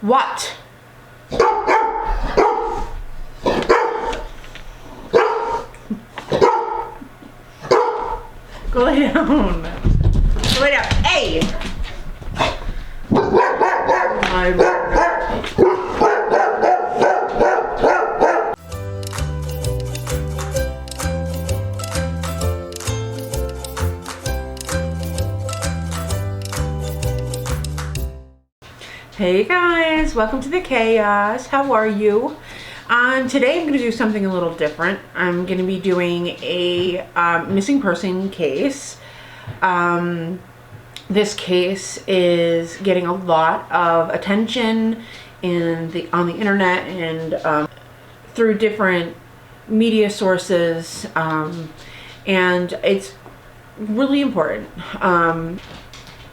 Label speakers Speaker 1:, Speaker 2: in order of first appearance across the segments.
Speaker 1: What? Go lay down. Go lay down. Hey! My Lord. Hey guys, welcome to the chaos. How are you? Today I'm going to do something a little different. I'm going to be doing a missing person case. This case is getting a lot of attention on the internet and through different media sources, and it's really important.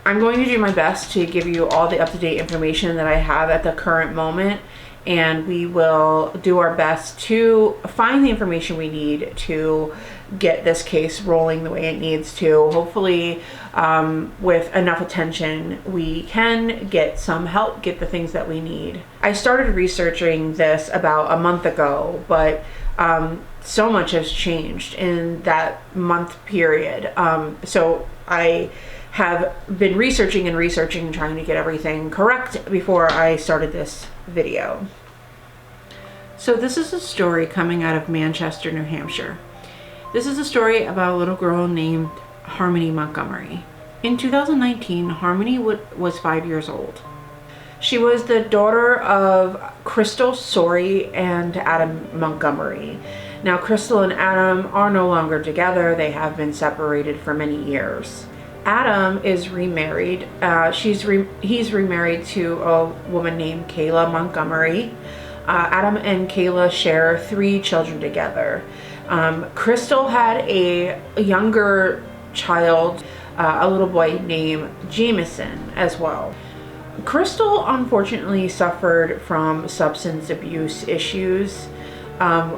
Speaker 1: I'm going to do my best to give you all the up-to-date information that I have at the current moment, and we will do our best to find the information we need to get this case rolling the way it needs to. Hopefully, with enough attention, we can get some help, get the things that we need. I started researching this about a month ago, but so much has changed in that month period. So I have been researching and trying to get everything correct before I started this video. So this is a story coming out of Manchester, New Hampshire. This is a story about a little girl named Harmony Montgomery. In 2019, Harmony was 5 years old. She was the daughter of Crystal Sorey and Adam Montgomery. Now, Crystal and Adam are no longer together. They have been separated for many years. Adam is remarried. He's remarried to a woman named Kayla Montgomery. Adam and Kayla share 3 children together. Crystal had a younger child, a little boy named Jameson as well. Crystal unfortunately suffered from substance abuse issues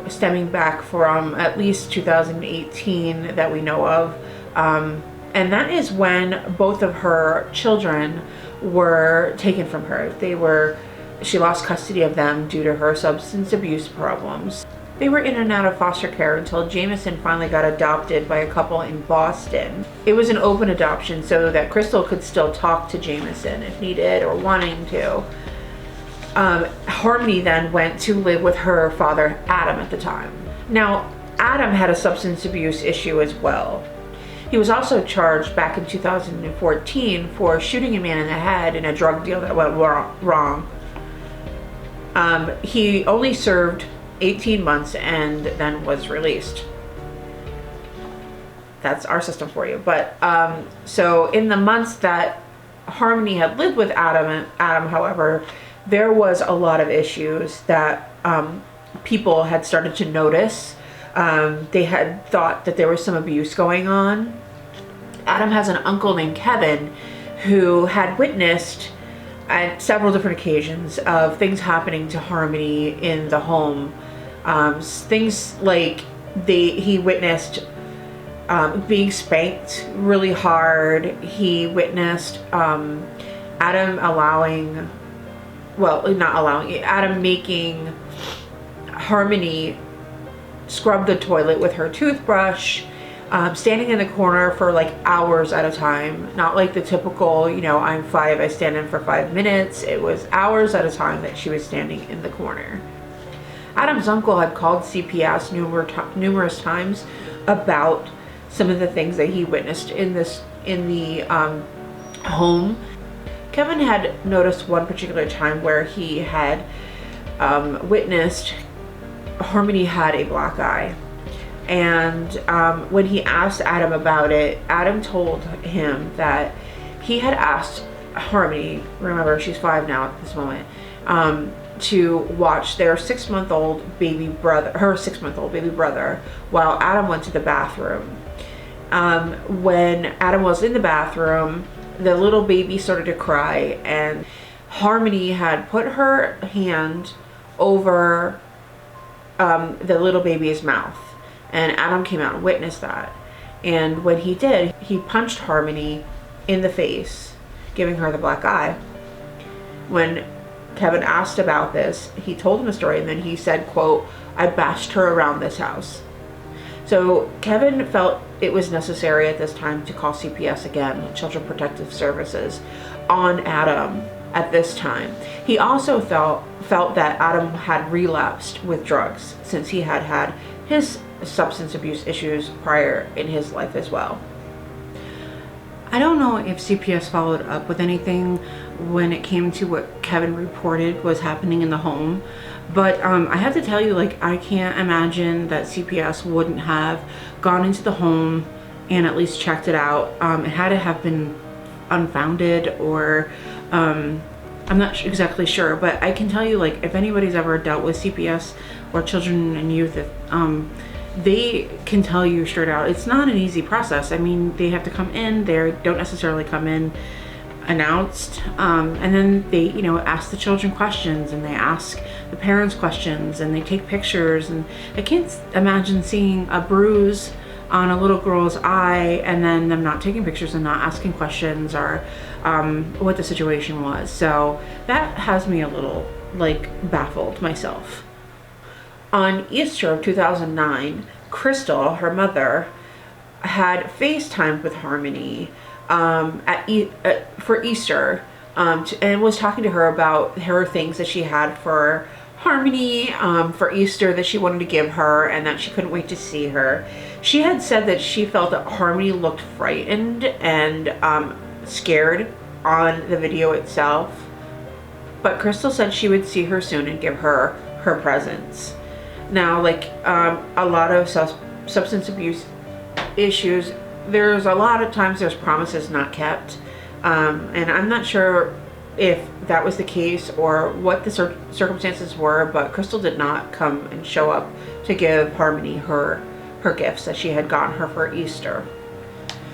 Speaker 1: stemming back from at least 2018 that we know of. And that is when both of her children were taken from her. She lost custody of them due to her substance abuse problems. They were in and out of foster care until Jameson finally got adopted by a couple in Boston. It was an open adoption so that Crystal could still talk to Jameson if needed or wanting to. Harmony then went to live with her father, Adam, at the time. Now, Adam had a substance abuse issue as well. He was also charged back in 2014 for shooting a man in the head in a drug deal that went wrong. He only served 18 months and then was released. That's our system for you. But so in the months that Harmony had lived with Adam, however, there was a lot of issues that people had started to notice. They had thought that there was some abuse going on. Adam has an uncle named Kevin who had witnessed at several different occasions of things happening to Harmony in the home. Things like he witnessed being spanked really hard. He witnessed Adam making Harmony scrub the toilet with her toothbrush, standing in the corner for like hours at a time. Not like the typical, I'm 5, I stand in for 5 minutes. It was hours at a time that she was standing in the corner. Adam's uncle had called CPS numerous times about some of the things that he witnessed in the home. Kevin had noticed one particular time where he had witnessed Harmony had a black eye, and when he asked Adam about it, Adam told him that he had asked Harmony, remember she's 5 now at this moment, to watch their 6-month-old baby brother while Adam went to the bathroom. When Adam was in the bathroom, the little baby started to cry, and Harmony had put her hand over the little baby's mouth, and Adam came out and witnessed that. And when he did, he punched Harmony in the face, giving her the black eye. When Kevin asked about this, he told him the story, and then he said, quote, "I bashed her around this house." So Kevin felt it was necessary at this time to call CPS again, Children Protective Services, on Adam at this time. He also felt that Adam had relapsed with drugs since he had had his substance abuse issues prior in his life as well. I don't know if CPS followed up with anything when it came to what Kevin reported was happening in the home, but I have to tell you, like, I can't imagine that CPS wouldn't have gone into the home and at least checked it out. It had to have been unfounded, or I'm not exactly sure, but I can tell you, like, if anybody's ever dealt with CPS or children and youth, they can tell you straight out, it's not an easy process. I mean, they have to come in, they don't necessarily come in announced, and then they, you know, ask the children questions, and they ask the parents questions, and they take pictures. And I can't imagine seeing a bruise on a little girl's eye and then them not taking pictures and not asking questions, or what the situation was. So that has me a little, like, baffled myself. On Easter of 2009, Crystal, her mother, had FaceTimed with Harmony for Easter, and was talking to her about her things that she had for Harmony for Easter that she wanted to give her, and that she couldn't wait to see her. She had said that she felt that Harmony looked frightened and scared on the video itself, but Crystal said she would see her soon and give her her presents. Now, like, a lot of substance abuse issues, there's a lot of times there's promises not kept, and I'm not sure if that was the case or what the circumstances were, but Crystal did not come and show up to give Harmony her gifts that she had gotten her for Easter.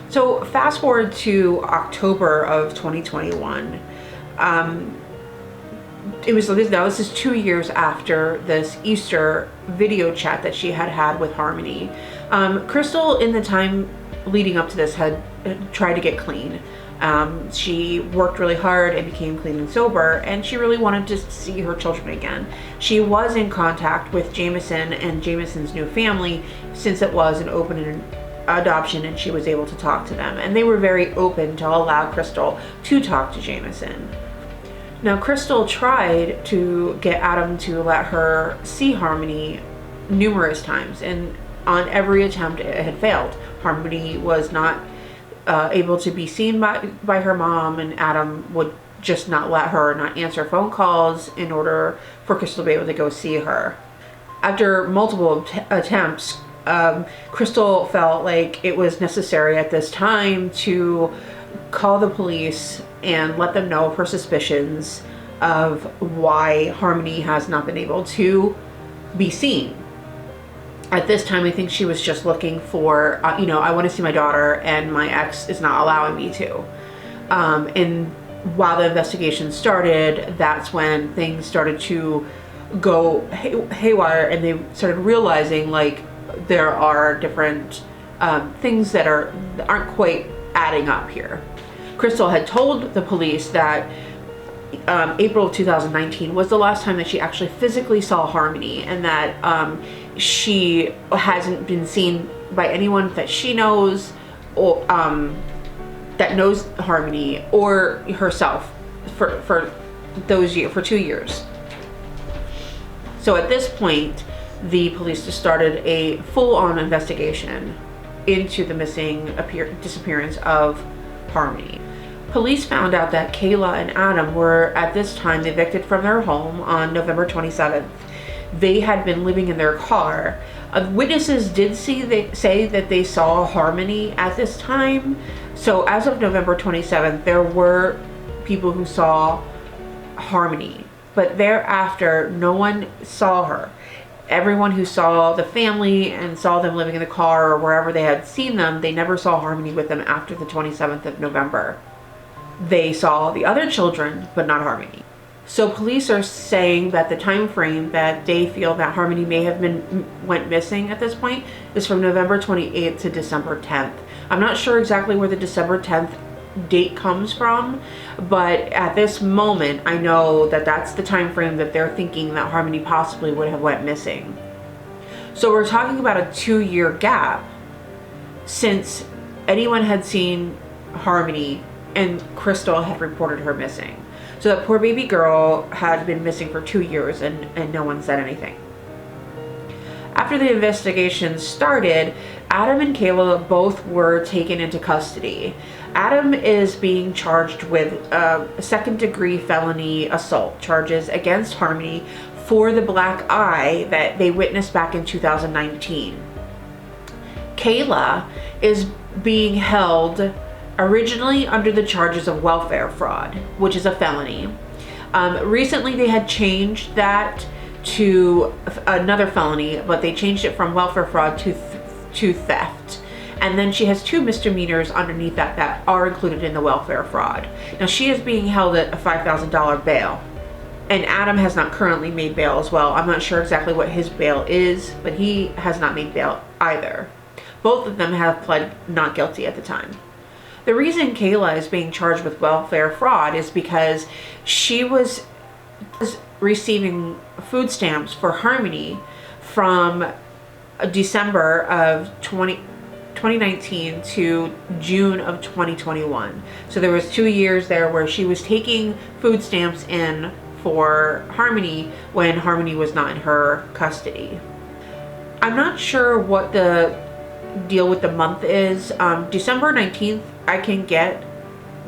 Speaker 1: So fast forward to October of 2021. This is 2 years after this Easter video chat that she had with Harmony. Crystal, in the time leading up to this, had tried to get clean. She worked really hard and became clean and sober, and she really wanted to see her children again. She was in contact with Jameson and Jameson's new family, since it was an open adoption and she was able to talk to them, and they were very open to allow Crystal to talk to Jameson. Now, Crystal tried to get Adam to let her see Harmony numerous times, and on every attempt it had failed. Harmony was not able to be seen by her mom, and Adam would just not let her, not answer phone calls in order for Crystal to be able to go see her. After multiple attempts, Crystal felt like it was necessary at this time to call the police and let them know of her suspicions of why Harmony has not been able to be seen. At this time, I think she was just looking for, I want to see my daughter and my ex is not allowing me to. And while the investigation started, that's when things started to go haywire, and they started realizing, like, there are different things that aren't quite adding up here. Crystal had told the police that April of 2019 was the last time that she actually physically saw Harmony, and that she hasn't been seen by anyone that she knows, or that knows Harmony, or herself for 2 years. So at this point, the police just started a full-on investigation into the disappearance of Harmony. Police found out that Kayla and Adam were at this time evicted from their home on November 27th. They had been living in their car. Witnesses did say that they saw Harmony at this time. So as of November 27th, there were people who saw Harmony, but thereafter, no one saw her. Everyone who saw the family and saw them living in the car or wherever they had seen them, they never saw Harmony with them after the 27th of November. They saw the other children, but not Harmony. So police are saying that the time frame that they feel that Harmony may have went missing at this point is from November 28th to December 10th. I'm not sure exactly where the December 10th date comes from, but at this moment I know that that's the time frame that they're thinking that Harmony possibly would have went missing. So we're talking about a 2-year gap since anyone had seen Harmony and Crystal had reported her missing. So that poor baby girl had been missing for 2 years and no one said anything. After the investigation started, Adam and Kayla both were taken into custody. Adam is being charged with second-degree felony assault charges against Harmony for the black eye that they witnessed back in 2019. Kayla is being held originally under the charges of welfare fraud, which is a felony. Recently they had changed that to another felony, but they changed it from welfare fraud to theft. And then she has 2 misdemeanors underneath that are included in the welfare fraud. Now she is being held at a $5,000 bail. And Adam has not currently made bail as well. I'm not sure exactly what his bail is, but he has not made bail either. Both of them have pled not guilty at the time. The reason Kayla is being charged with welfare fraud is because she was receiving food stamps for Harmony from December of 2019 to June of 2021. So there was 2 years there where she was taking food stamps in for Harmony when Harmony was not in her custody. I'm not sure what the deal with the month is. December 19th I can get,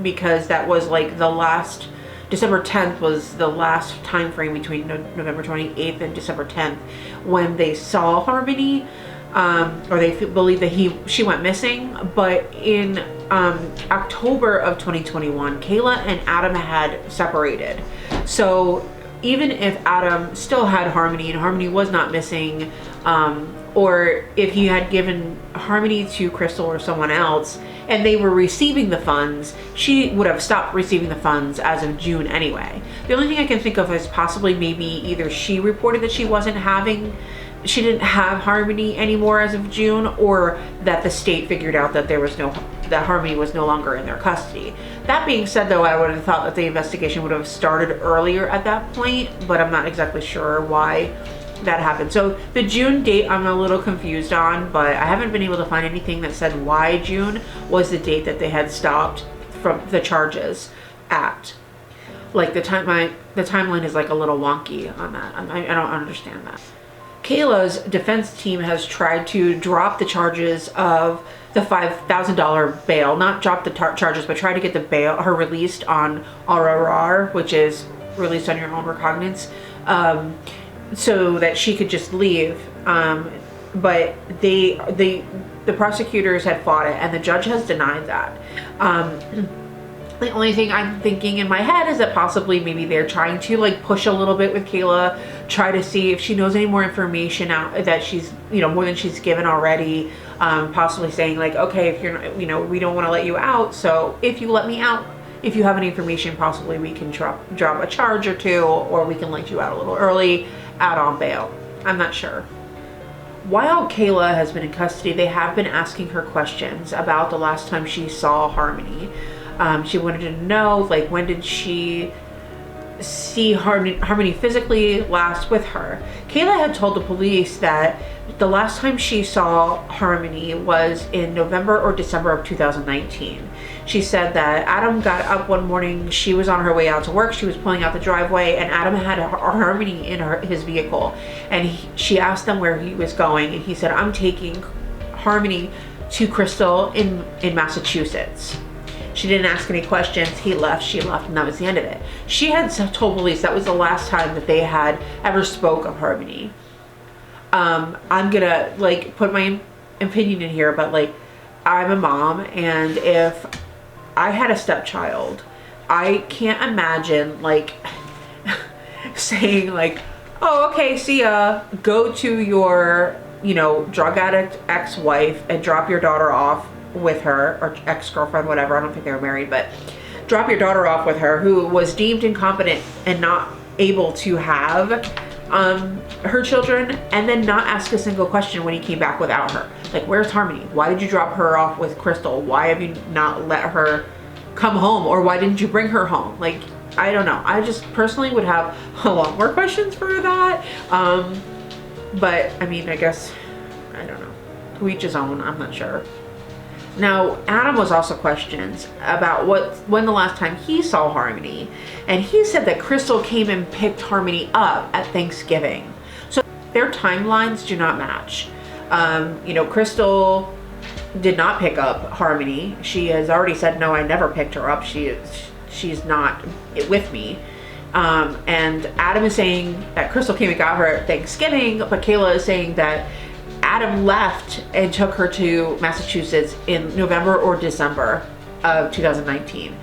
Speaker 1: because that was like the last, December 10th was the last time frame between November 28th and December 10th when they saw Harmony, or they believe that she went missing. But in October of 2021, Kayla and Adam had separated. So even if Adam still had Harmony and Harmony was not missing, or if he had given Harmony to Crystal or someone else and they were receiving the funds, she would have stopped receiving the funds as of June anyway. The only thing I can think of is possibly maybe either she reported that she didn't have Harmony anymore as of June, or that the state figured out that that Harmony was no longer in their custody. That being said though, I would have thought that the investigation would have started earlier at that point, but I'm not exactly sure why that happened. So the June date I'm a little confused on, but I haven't been able to find anything that said why June was the date that they had stopped from the charges at. Like the timeline is like a little wonky on that. I don't understand that. Kayla's defense team has tried to drop the charges of the $5,000 bail, not drop the charges, but try to get the bail, her released on RRR, which is released on your own recognizance, so that she could just leave. But the prosecutors had fought it and the judge has denied that. The only thing I'm thinking in my head is that possibly maybe they're trying to like push a little bit with Kayla, try to see if she knows any more information out that she's, more than she's given already. Possibly saying like, okay, if you're not, we don't want to let you out, so if you let me out, if you have any information, possibly we can drop a charge or 2, or we can let you out a little early, out on bail. I'm not sure. While Kayla has been in custody, they have been asking her questions about the last time she saw Harmony. She wanted to know, like, when did she see Harmony physically last with her? Kayla had told the police that the last time she saw Harmony was in November or December of 2019. She said that Adam got up one morning, she was on her way out to work, she was pulling out the driveway, and Adam had Harmony in his vehicle, and she asked them where he was going, and he said, I'm taking Harmony to Crystal in Massachusetts. She didn't ask any questions. He left, she left, and that was the end of it. She had told police that was the last time that they had ever spoke of Harmony. I'm gonna like put my opinion in here, but like, I'm a mom, and if I had a stepchild, I can't imagine like saying like, oh, okay, see ya, go to your, drug addict ex-wife and drop your daughter off with her, or ex-girlfriend, whatever, I don't think they were married, but drop your daughter off with her, who was deemed incompetent and not able to have her children, and then not ask a single question when he came back without her. Like, where's Harmony? Why did you drop her off with Crystal? Why have you not let her come home, or why didn't you bring her home? Like, I don't know. I just personally would have a lot more questions for that. But I mean, I guess, I don't know. To each his own, I'm not sure. Now, Adam was also questioned about when the last time he saw Harmony, and he said that Crystal came and picked Harmony up at Thanksgiving. So their timelines do not match. You know, Crystal did not pick up Harmony. She has already said, no, I never picked her up. She's not with me. And Adam is saying that Crystal came and got her at Thanksgiving, but Kayla is saying that Adam left and took her to Massachusetts in November or December of 2019.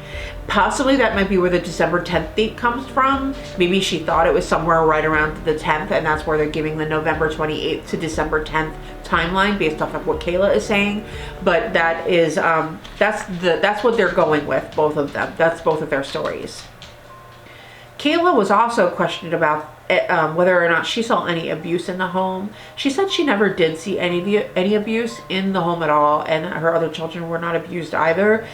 Speaker 1: Possibly that might be where the December 10th date comes from. Maybe she thought it was somewhere right around the 10th, and that's where they're giving the November 28th to December 10th timeline based off of what Kayla is saying. But that is that's what they're going with, both of them. That's both of their stories. Kayla was also questioned about whether or not she saw any abuse in the home. She said she never did see any abuse in the home at all, and her other children were not abused either.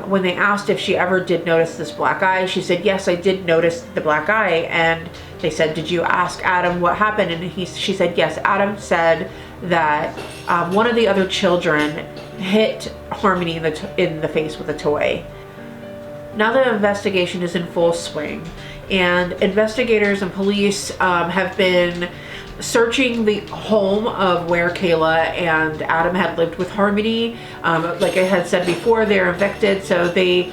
Speaker 1: When they asked if she ever did notice this black eye, she said, yes, I did notice the black eye. And they said, did you ask Adam what happened? And she said, yes. Adam said that one of the other children hit Harmony in the face with a toy. Now the investigation is in full swing, and investigators and police have been searching the home of where Kayla and Adam had lived with Harmony. Like I had said before, they're evicted, so they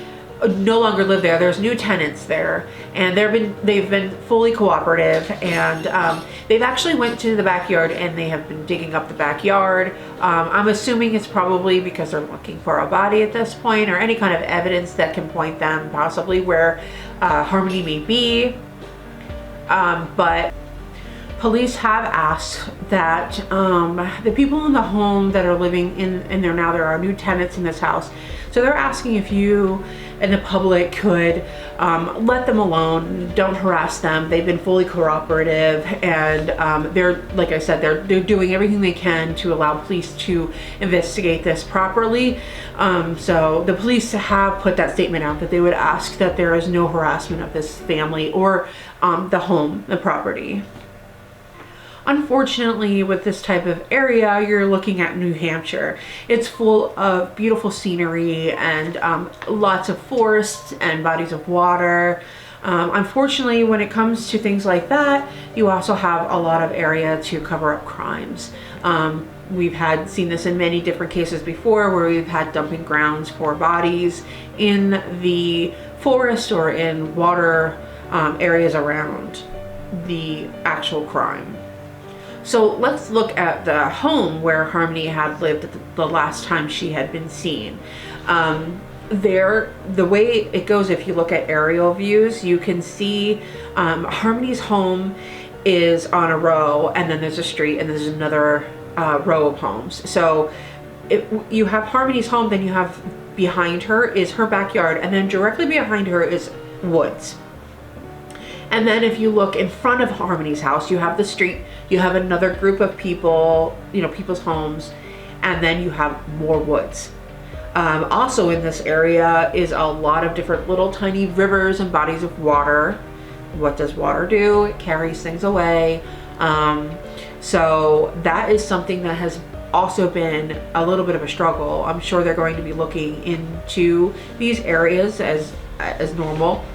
Speaker 1: no longer live there. There's new tenants there, and they've been fully cooperative, and they've actually went to the backyard and they have been digging up the backyard. I'm assuming it's probably because they're looking for a body at this point, or any kind of evidence that can point them possibly where Harmony may be. But police have asked that the people in the home that are living in there now, there are new tenants in this house, so they're asking if you and the public could let them alone, don't harass them. They've been fully cooperative, and they're, like I said, they're doing everything they can to allow police to investigate this properly. So the police have put that statement out that they would ask that there is no harassment of this family or the home, the property. Unfortunately, with this type of area, you're looking at New Hampshire. It's full of beautiful scenery and lots of forests and bodies of water. Unfortunately, when it comes to things like that, you also have a lot of area to cover up crimes. We've seen this in many different cases before, where we've had dumping grounds for bodies in the forest or in water areas around the actual crime. So let's look at the home where Harmony had lived the last time she had been seen. The way it goes, if you look at aerial views, you can see Harmony's home is on a row, and then there's a street, and there's another row of homes. So if you have Harmony's home, then you have behind her is her backyard, and then directly behind her is woods. And then if you look in front of Harmony's house, you have the street, you have another group of people, people's homes, and then you have more woods. Also in this area is a lot of different little tiny rivers and bodies of water. What does water do? It carries things away. So that is something that has also been a little bit of a struggle. I'm sure they're going to be looking into these areas as normal.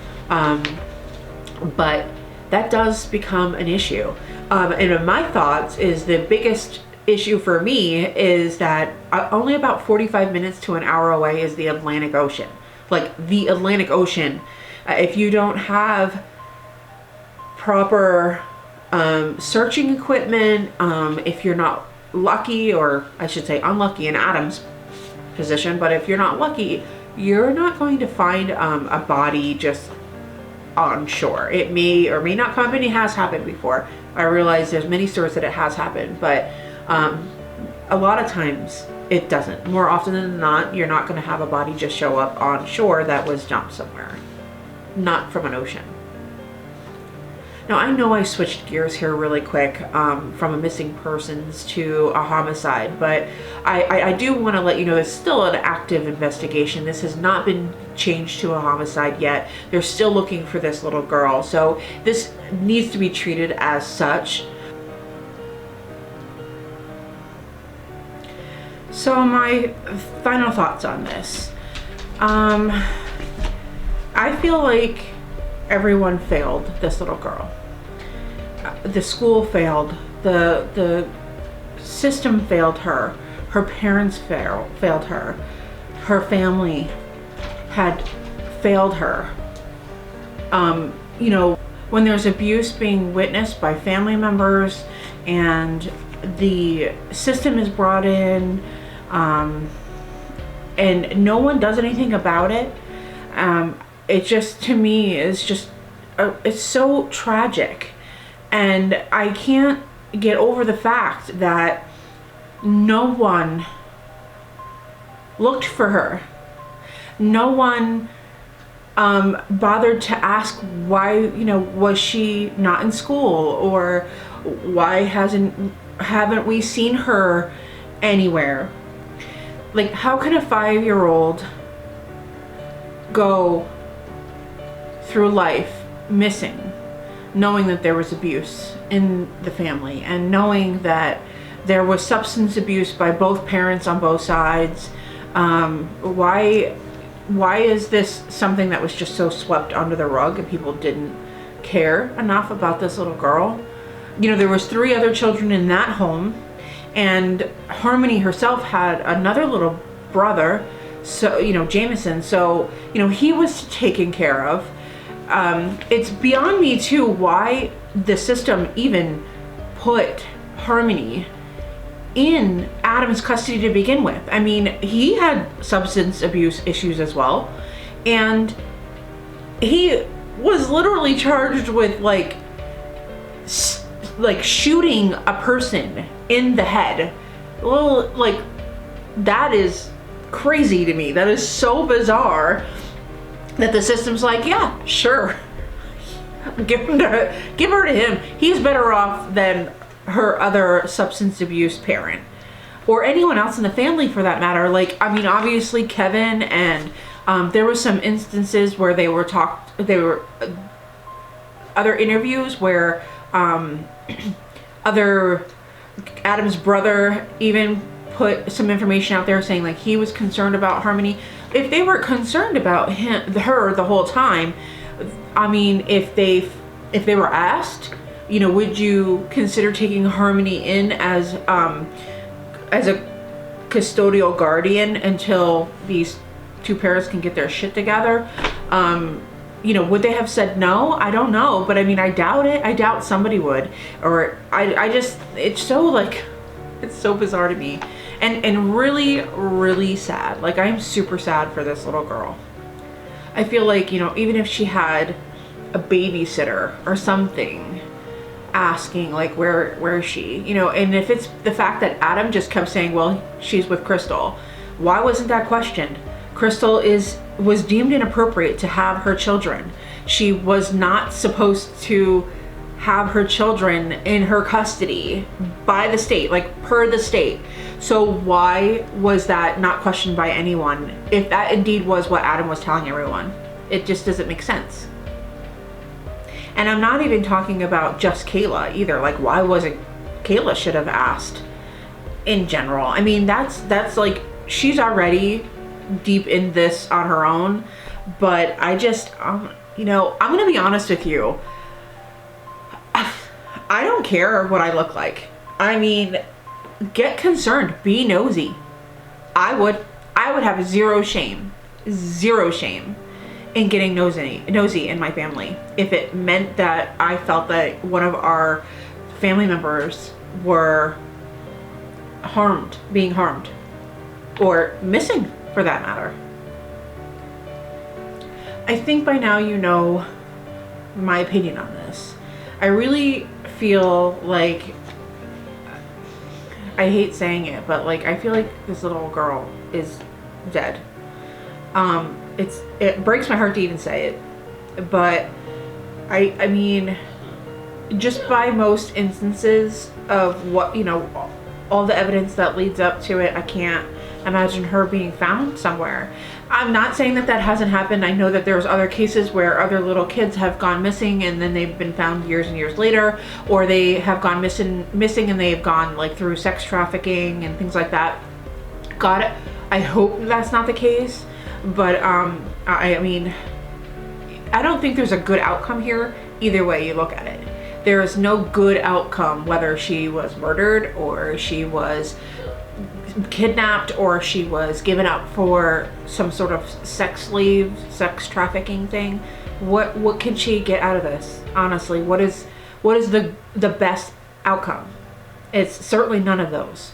Speaker 1: But that does become an issue. And my thoughts is the biggest issue for me is that only about 45 minutes to an hour away is the Atlantic Ocean. Like the Atlantic Ocean, if you don't have proper searching equipment, if you're not lucky, or I should say unlucky in Adam's position, but if you're not lucky, you're not going to find a body just on shore. It may or may not come, and it has happened before. I realize there's many stories that it has happened, but a lot of times it doesn't. More often than not, you're not going to have a body just show up on shore that was dumped somewhere, not from an ocean. Now, I know I switched gears here really quick from a missing persons to a homicide, but I do want to let you know it's still an active investigation. This has not been changed to a homicide yet. They're still looking for this little girl, so this needs to be treated as such. So my final thoughts on this. I feel like everyone failed this little girl. The school failed, the system failed her, her parents failed her, her family had failed her. You know, when there's abuse being witnessed by family members and the system is brought in, and no one does anything about it, it just, to me, is just, it's so tragic. And I can't get over the fact that no one looked for her. No one bothered to ask why, you know, was she not in school, or why haven't we seen her anywhere? Like, how can a 5-year-old go through life missing, knowing that there was abuse in the family and knowing that there was substance abuse by both parents on both sides? Why is this something that was just so swept under the rug and people didn't care enough about this little girl? You know, there was 3 other children in that home, and Harmony herself had another little brother, so, you know, Jameson, so, you know, he was taken care of. It's beyond me too why the system even put Harmony in Adam's custody to begin with. I mean, he had substance abuse issues as well, and he was literally charged with like shooting a person in the head. Well, like, that is crazy to me. That is so bizarre that the system's like, yeah, sure, give her to him. He's better off than her other substance abuse parent, or anyone else in the family for that matter. Like, I mean, obviously Kevin, and there was some instances where there were other interviews where Adam's brother even put some information out there saying like he was concerned about Harmony. If they were concerned about her the whole time, I mean, if they were asked, you know, would you consider taking Harmony in as a custodial guardian until these 2 parents can get their shit together? You know, would they have said no? I don't know, but I mean, I doubt it. I doubt somebody would. Or I just, it's so like, it's so bizarre to me, and really, really sad. Like, I'm super sad for this little girl. I feel like, you know, even if she had a babysitter or something asking like, where is she, you know, and if it's the fact that Adam just kept saying, well, she's with Crystal, why wasn't that questioned? Crystal was deemed inappropriate to have her children. She was not supposed to have her children in her custody by the state, like per the state. So why was that not questioned by anyone if that indeed was what Adam was telling everyone? It just doesn't make sense. And I'm not even talking about just Kayla either. Like, why wasn't Kayla should have asked in general? I mean, that's like, she's already deep in this on her own, but I just, you know, I'm gonna be honest with you. I don't care what I look like. I mean, get concerned, be nosy. I would have zero shame in getting nosy in my family if it meant that I felt that one of our family members were being harmed, or missing for that matter. I think by now you know my opinion on this. I really feel like, I hate saying it, but like, I feel like this little girl is dead. It breaks my heart to even say it, but I mean, just by most instances of what, you know, all the evidence that leads up to it, I can't imagine her being found somewhere. I'm not saying that that hasn't happened. I know that there's other cases where other little kids have gone missing and then they've been found years and years later, or they have gone missing and they've gone like through sex trafficking and things like that. God, I hope that's not the case, but I mean, I don't think there's a good outcome here either way you look at it. There is no good outcome whether she was murdered or she was kidnapped or she was given up for some sort of sex slave, sex trafficking thing. What can she get out of this? Honestly, what is the best outcome? It's certainly none of those.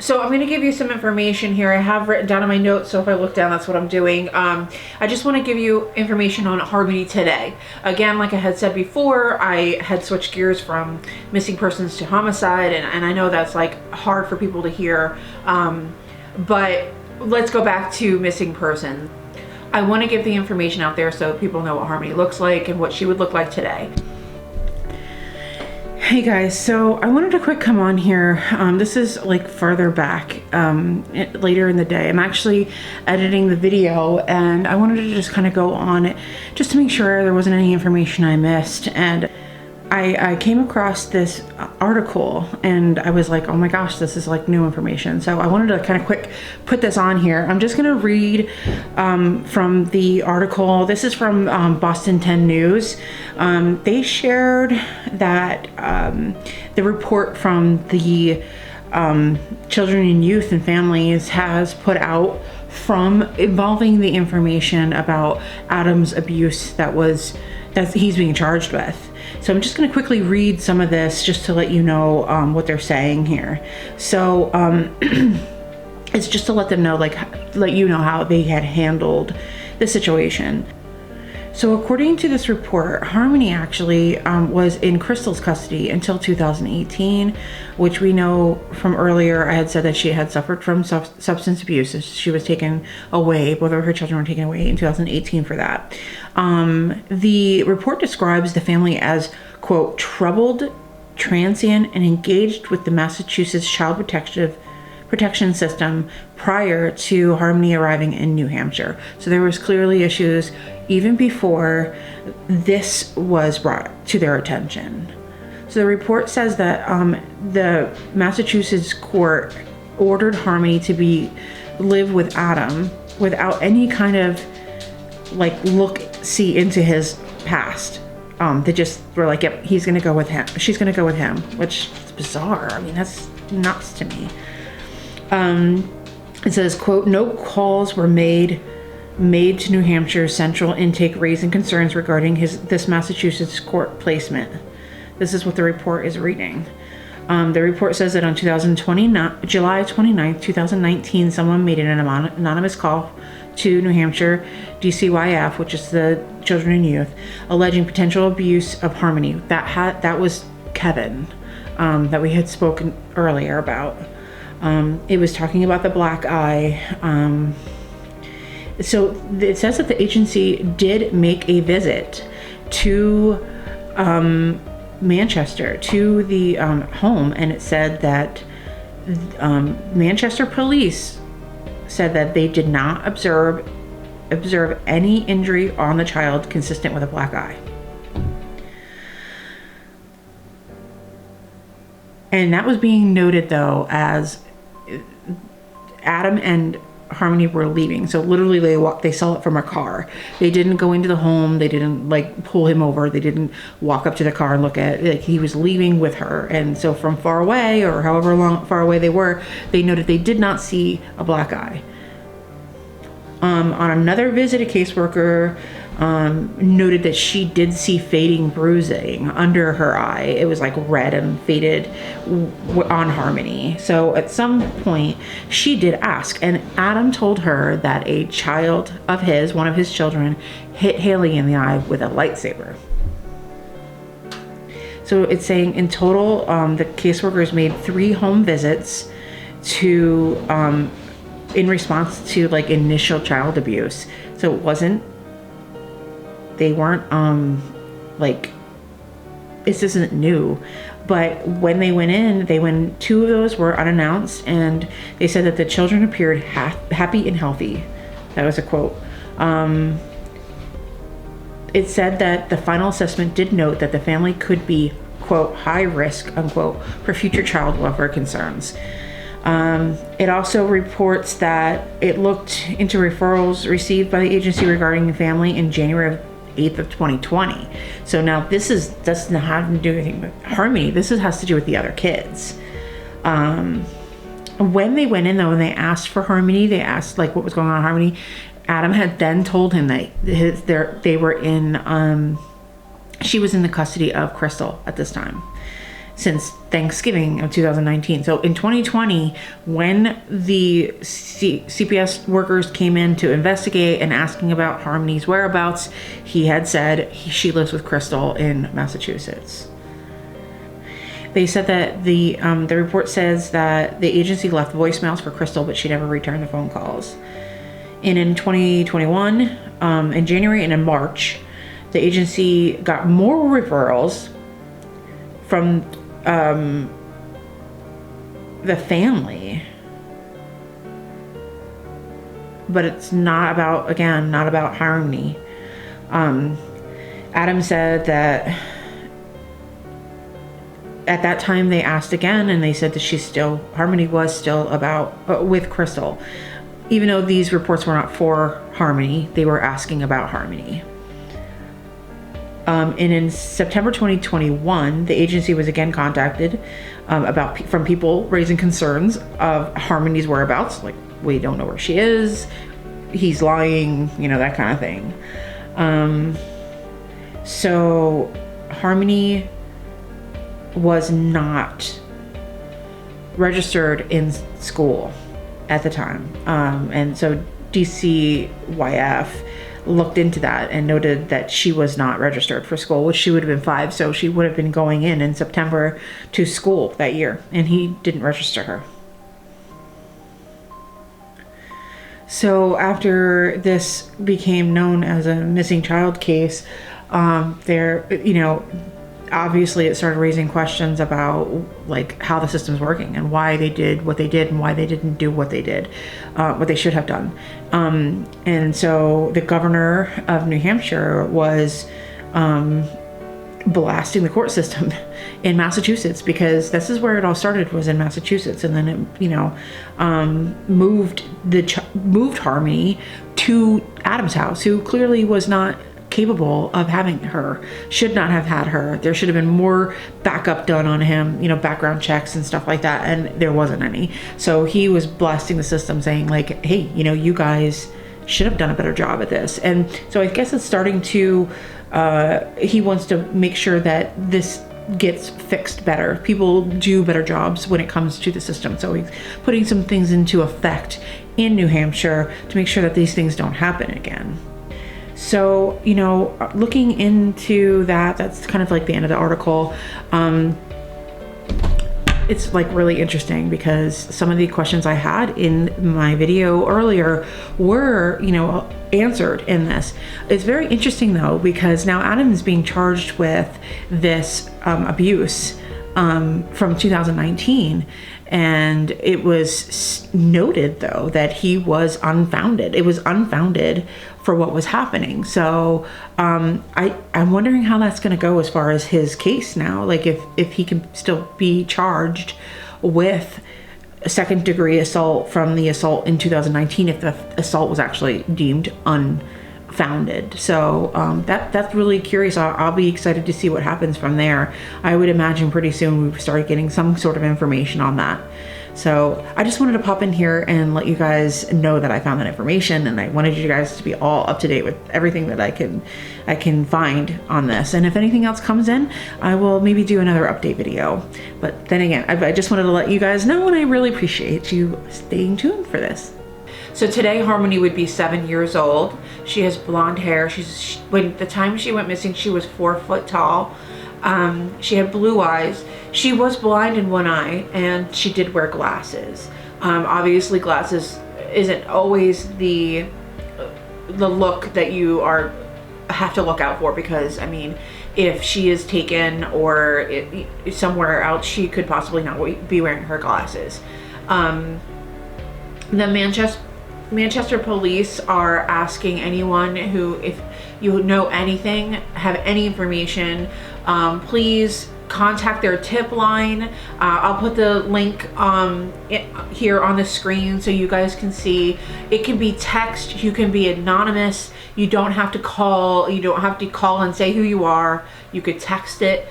Speaker 1: So I'm going to give you some information here. I have written down in my notes, so if I look down, that's what I'm doing. I just want to give you information on Harmony today. Again, like I had said before, I had switched gears from missing persons to homicide, and I know that's like hard for people to hear, but let's go back to missing persons. I want to give the information out there so people know what Harmony looks like and what she would look like today. Hey guys, so I wanted to quick come on here. This is like further back, later in the day. I'm actually editing the video and I wanted to just kind of go on it just to make sure there wasn't any information I missed. And I came across this article and I was like, oh my gosh, this is like new information. So I wanted to kind of quick put this on here. I'm just gonna read from the article. This is from Boston 10 News. They shared that the report from the Children and Youth and Families has put out from involving the information about Adam's abuse that he's being charged with. So I'm just going to quickly read some of this just to let you know what they're saying here. So it's just to let them know, let you know how they had handled the situation. So according to this report, Harmony actually was in Crystal's custody until 2018, which we know from earlier. I had said that she had suffered from substance abuse. She was taken away, both of her children were taken away in 2018 for that. The report describes the family as, quote, troubled, transient, and engaged with the Massachusetts Child Protection System prior to Harmony arriving in New Hampshire. So there was clearly issues even before this was brought to their attention. So the report says that the Massachusetts court ordered Harmony to live with Adam without any kind of see into his past. They just were like, yep, he's gonna go with him. She's gonna go with him, which is bizarre. I mean, that's nuts to me. It says, quote, no calls were made to New Hampshire's central intake raising concerns regarding this Massachusetts court placement. This is what the report is reading. The report says that on July 29th, 2019, someone made an anonymous call to New Hampshire DCYF, which is the Children and Youth, alleging potential abuse of Harmony. That was Kevin, that we had spoken earlier about. It was talking about the black eye. So it says that the agency did make a visit to Manchester, to the home, and it said that Manchester police said that they did not observe any injury on the child consistent with a black eye. And that was being noted though as Adam and Harmony were leaving. So literally they saw it from a car. They didn't go into the home. They didn't pull him over. They didn't walk up to the car and look at it. He was leaving with her. And so from far away, or however far away they were, they noted they did not see a black eye. On another visit, a caseworker noted that she did see fading bruising under her eye. It was red and faded on Harmony. So at some point she did ask, and Adam told her that a child of his, one of his children, hit Haley in the eye with a lightsaber. So it's saying in total, the caseworkers made 3 home visits to in response to initial child abuse. So it wasn't, they weren't this isn't new. But when they went in, two of those were unannounced, and they said that the children appeared happy and healthy. That was a quote. It said that the final assessment did note that the family could be, quote, high risk, unquote, for future child welfare concerns. It also reports that it looked into referrals received by the agency regarding the family in January 8th of 2020. So now this doesn't have to do anything with Harmony. This has to do with the other kids. When they went in though, and they asked for Harmony, they asked like what was going on with Harmony. Adam had then told him that they were in, she was in the custody of Crystal at this time, since Thanksgiving of 2019. So in 2020, when the CPS workers came in to investigate and asking about Harmony's whereabouts, he had said she lives with Crystal in Massachusetts. They said that the report says that the agency left voicemails for Crystal, but she never returned the phone calls. And in 2021, in January and in March, the agency got more referrals from the family, but it's not about Harmony. Adam said that at that time they asked again, and they said that Harmony was still with Crystal. Even though these reports were not for Harmony, they were asking about Harmony. And in September 2021, the agency was again contacted from people raising concerns of Harmony's whereabouts. Like, we don't know where she is. He's lying, that kind of thing. So Harmony was not registered in school at the time. And so DCYF looked into that and noted that she was not registered for school, which she would have been 5. So she would have been going in September to school that year, and he didn't register her. So after this became known as a missing child case, obviously it started raising questions about like how the system's working and why they did what they did and why they didn't do what they did, what they should have done. And so the governor of New Hampshire was blasting the court system in Massachusetts, because this is where it all started, was in Massachusetts. And then it moved Harmony to Adam's house, who clearly was not capable of having her, should not have had her. There should have been more backup done on him, background checks and stuff like that, and there wasn't any. So he was blasting the system, saying like, hey, you guys should have done a better job at this. And so I guess it's starting to, he wants to make sure that this gets fixed better. People do better jobs when it comes to the system. So he's putting some things into effect in New Hampshire to make sure that these things don't happen again. So, looking into that's kind of like the end of the article. It's like really interesting, because some of the questions I had in my video earlier were, answered in this. It's very interesting though, because now Adam is being charged with this abuse from 2019. And it was noted though that he was unfounded. It was unfounded for what was happening. So I'm wondering how that's going to go as far as his case now. Like if he can still be charged with a second degree assault from the assault in 2019, if the assault was actually deemed unfounded. So that's really curious. I'll be excited to see what happens from there. I would imagine pretty soon we start getting some sort of information on that. So I just wanted to pop in here and let you guys know that I found that information, and I wanted you guys to be all up to date with everything that I can find on this. And if anything else comes in, I will maybe do another update video. But then again, I just wanted to let you guys know, and I really appreciate you staying tuned for this. So today Harmony would be 7 years old. She has blonde hair. When the time she went missing, she was 4 foot tall. She had blue eyes. She was blind in one eye, and she did wear glasses. Obviously glasses isn't always the look that you are have to look out for, because I mean, if she is taken or somewhere else, she could possibly not be wearing her glasses. The Manchester police are asking anyone who, if you know anything, have any information, please contact their tip line. I'll put the link here on the screen so you guys can see. It can be text, you can be anonymous, you don't have to call, and say who you are. You could text it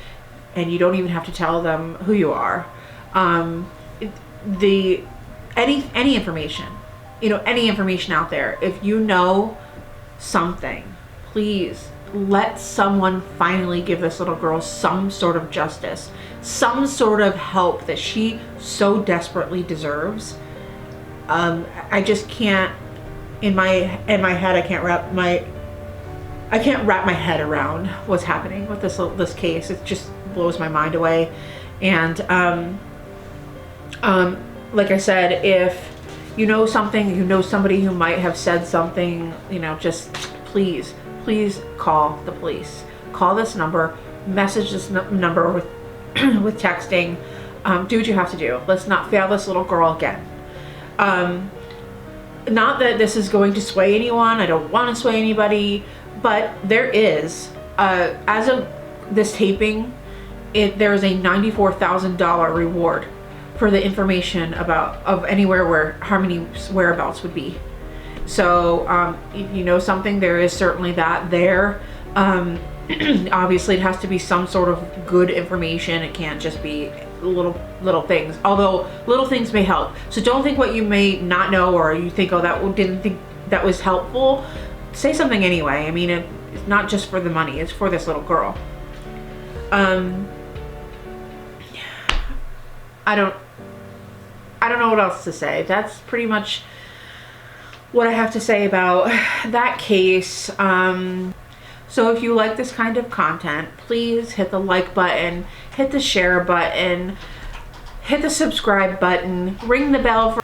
Speaker 1: and you don't even have to tell them who you are. Any information, any information out there, if you know something, please let someone finally give this little girl some sort of justice, some sort of help that she so desperately deserves. I just can't, in my head, I can't wrap my head around what's happening with this case. It just blows my mind away. And like I said, if you know something, you know somebody who might have said something, just please call the police. Call this number, message this number with with texting. Do what you have to do. Let's not fail this little girl again. Not that this is going to sway anyone. I don't want to sway anybody, but there is, as of this taping, there is a $94,000 reward for the information of anywhere where Harmony's whereabouts would be. So if you know something, there is certainly that there. Obviously it has to be some sort of good information. It can't just be little things, although little things may help. So don't think what you may not know, or you think, oh, didn't think that was helpful. Say something anyway. I mean, it's not just for the money, it's for this little girl. I don't know what else to say. That's pretty much what I have to say about that case. So if you like this kind of content, please hit the like button, hit the share button, hit the subscribe button, ring the bell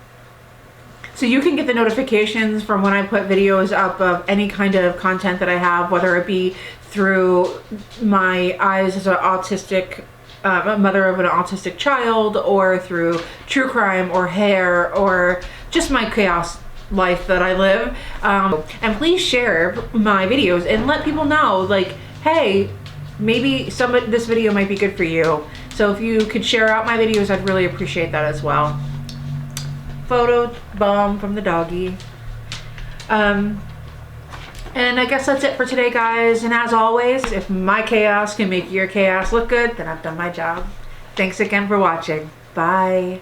Speaker 1: so you can get the notifications from when I put videos up of any kind of content that I have, whether it be through my eyes as an autistic mother of an autistic child, or through true crime or hair, or just my chaos life that I live. And please share my videos and let people know, like, hey, maybe this video might be good for you. So if you could share out my videos, I'd really appreciate that as well. Photo bomb from the doggy. And I guess that's it for today, guys. And as always, if my chaos can make your chaos look good, then I've done my job. Thanks again for watching. Bye.